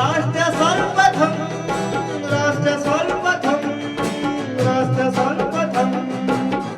राष्ट्र सर्वप्रथम राष्ट्र सर्वप्रथम राष्ट्र सर्वप्रथम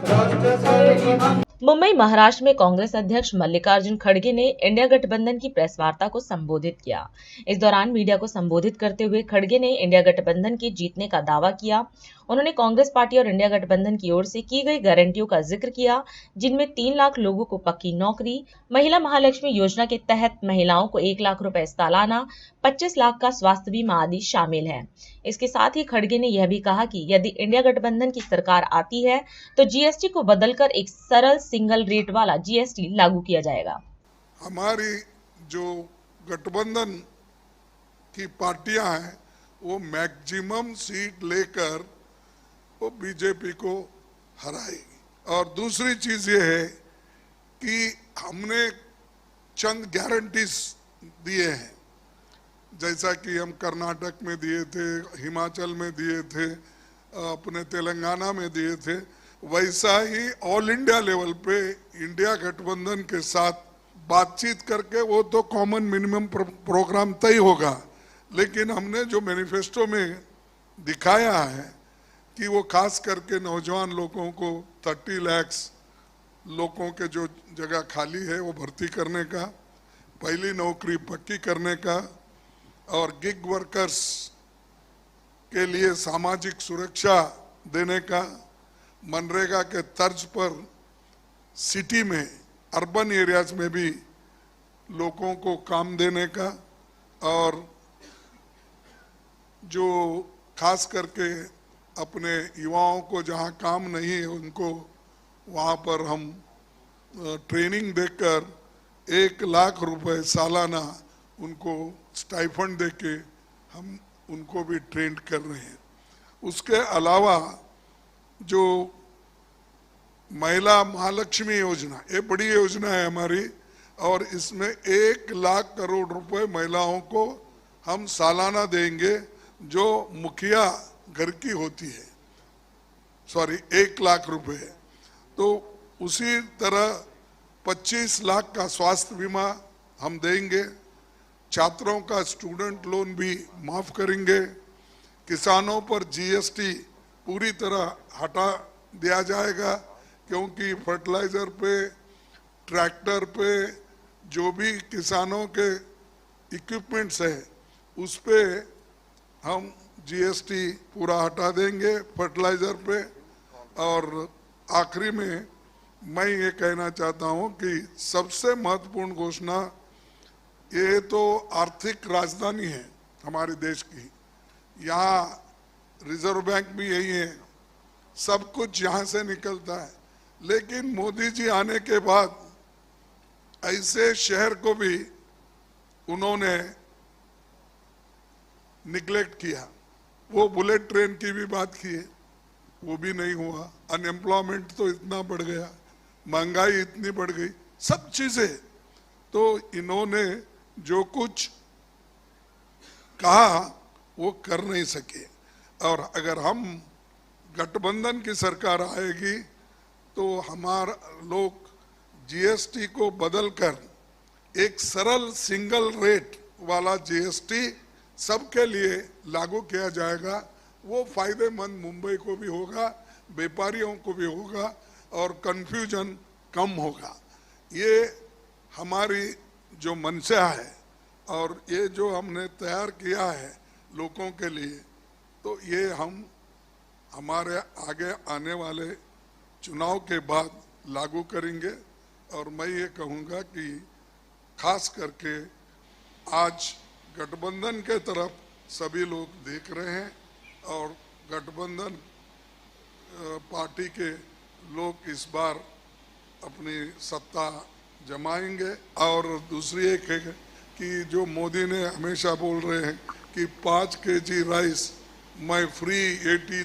राष्ट्र सर्वप्रथम। मुंबई महाराष्ट्र में कांग्रेस अध्यक्ष मल्लिकार्जुन खड़गे ने इंडिया गठबंधन की प्रेस वार्ता को संबोधित किया। इस दौरान मीडिया को संबोधित करते हुए खड़गे ने इंडिया गठबंधन के जीतने का दावा किया। उन्होंने कांग्रेस पार्टी और इंडिया गठबंधन की ओर से की गई गारंटियों का जिक्र किया, जिनमें 3 लाख लोगों को पक्की नौकरी, महिला महालक्ष्मी योजना के तहत महिलाओं को 1 लाख रुपए सालाना, 25 लाख का स्वास्थ्य बीमा आदि शामिल है। इसके साथ ही खड़गे ने यह भी कहा कि यदि इंडिया गठबंधन की सरकार आती है तो जीएसटी को बदलकर एक सरल सिंगल रेट वाला जीएसटी लागू किया जाएगा। हमारी जो गठबंधन की पार्टियां हैं वो मैक्सिमम सीट लेकर वो बीजेपी को हराएगी। और दूसरी चीज ये है कि हमने चंद गारंटीज दिए हैं, जैसा कि हम कर्नाटक में दिए थे, हिमाचल में दिए थे, अपने तेलंगाना में दिए थे, वैसा ही ऑल इंडिया लेवल पे इंडिया गठबंधन के साथ बातचीत करके वो तो कॉमन मिनिमम प्रोग्राम तय होगा। लेकिन हमने जो मैनिफेस्टो में दिखाया है कि वो खास करके नौजवान लोगों को 30 लाख लोगों के जो जगह खाली है वो भर्ती करने का, पहली नौकरी पक्की करने का, और गिग वर्कर्स के लिए सामाजिक सुरक्षा देने का, मनरेगा के तर्ज पर सिटी में अर्बन एरियाज में भी लोगों को काम देने का, और जो खास करके अपने युवाओं को जहां काम नहीं है उनको वहां पर हम ट्रेनिंग देकर 1 लाख रुपए सालाना उनको स्टाइफंड देके हम उनको भी ट्रेंड कर रहे हैं। उसके अलावा जो महिला महालक्ष्मी योजना, ये बड़ी योजना है हमारी, और इसमें 1 लाख करोड़ रुपए महिलाओं को हम सालाना देंगे जो मुखिया घर की होती है, 1 लाख रुपए। तो उसी तरह 25 लाख का स्वास्थ्य बीमा हम देंगे, छात्रों का स्टूडेंट लोन भी माफ करेंगे, किसानों पर जीएसटी पूरी तरह हटा दिया जाएगा, क्योंकि फर्टिलाइजर पे, ट्रैक्टर पे, जो भी किसानों के इक्विपमेंट्स है उस पे हम जीएसटी पूरा हटा देंगे फर्टिलाइजर पे। और आखिरी में मैं ये कहना चाहता हूँ कि सबसे महत्वपूर्ण घोषणा, ये तो आर्थिक राजधानी है हमारे देश की, यहाँ रिजर्व बैंक भी यही है, सब कुछ यहाँ से निकलता है। लेकिन मोदी जी आने के बाद ऐसे शहर को भी उन्होंने निग्लेक्ट किया। वो बुलेट ट्रेन की भी बात की है, वो भी नहीं हुआ। अनएम्प्लॉयमेंट तो इतना बढ़ गया, महंगाई इतनी बढ़ गई, सब चीजें। तो इन्होंने जो कुछ कहा वो कर नहीं सके। और अगर हम गठबंधन की सरकार आएगी तो हमारा लोग जीएसटी को बदलकर एक सरल सिंगल रेट वाला जीएसटी सबके लिए लागू किया जाएगा। वो फायदेमंद मुंबई को भी होगा, व्यापारियों को भी होगा, और कंफ्यूजन कम होगा। ये हमारी जो मंशा है और ये जो हमने तैयार किया है लोगों के लिए, तो ये हम हमारे आगे आने वाले चुनाव के बाद लागू करेंगे। और मैं ये कहूँगा कि खास करके आज गठबंधन के तरफ सभी लोग देख रहे हैं, और गठबंधन पार्टी के लोग इस बार अपनी सत्ता जमाएंगे। और दूसरी एक है कि जो मोदी ने हमेशा बोल रहे हैं कि 5 केजी राइस मैं फ्री 80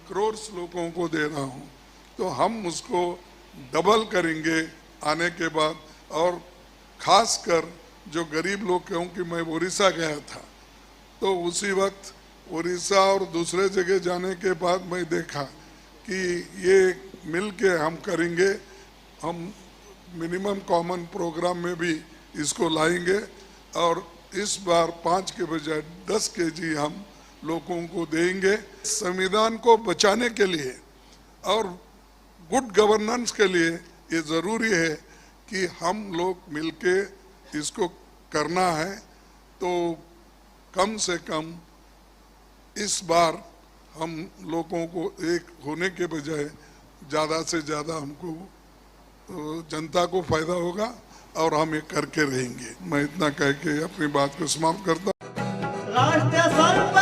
करोड़ लोगों को दे रहा हूं, तो हम उसको डबल करेंगे आने के बाद। और खासकर जो गरीब लोग, क्योंकि मैं उड़ीसा गया था तो उसी वक्त उड़ीसा और दूसरे जगह जाने के बाद मैं देखा कि ये मिल के हम करेंगे, हम मिनिमम कॉमन प्रोग्राम में भी इसको लाएंगे। और इस बार 5 के बजाय 10 केजी हम लोगों को देंगे। संविधान को बचाने के लिए और गुड गवर्नेंस के लिए ये ज़रूरी है कि हम लोग मिलके इसको करना है। तो कम से कम इस बार हम लोगों को एक होने के बजाय ज़्यादा से ज़्यादा हमको जनता को फायदा होगा और हम ये करके रहेंगे। मैं इतना कह के अपनी बात को समाप्त करता हूँ। राष्ट्र सर्वप्रथम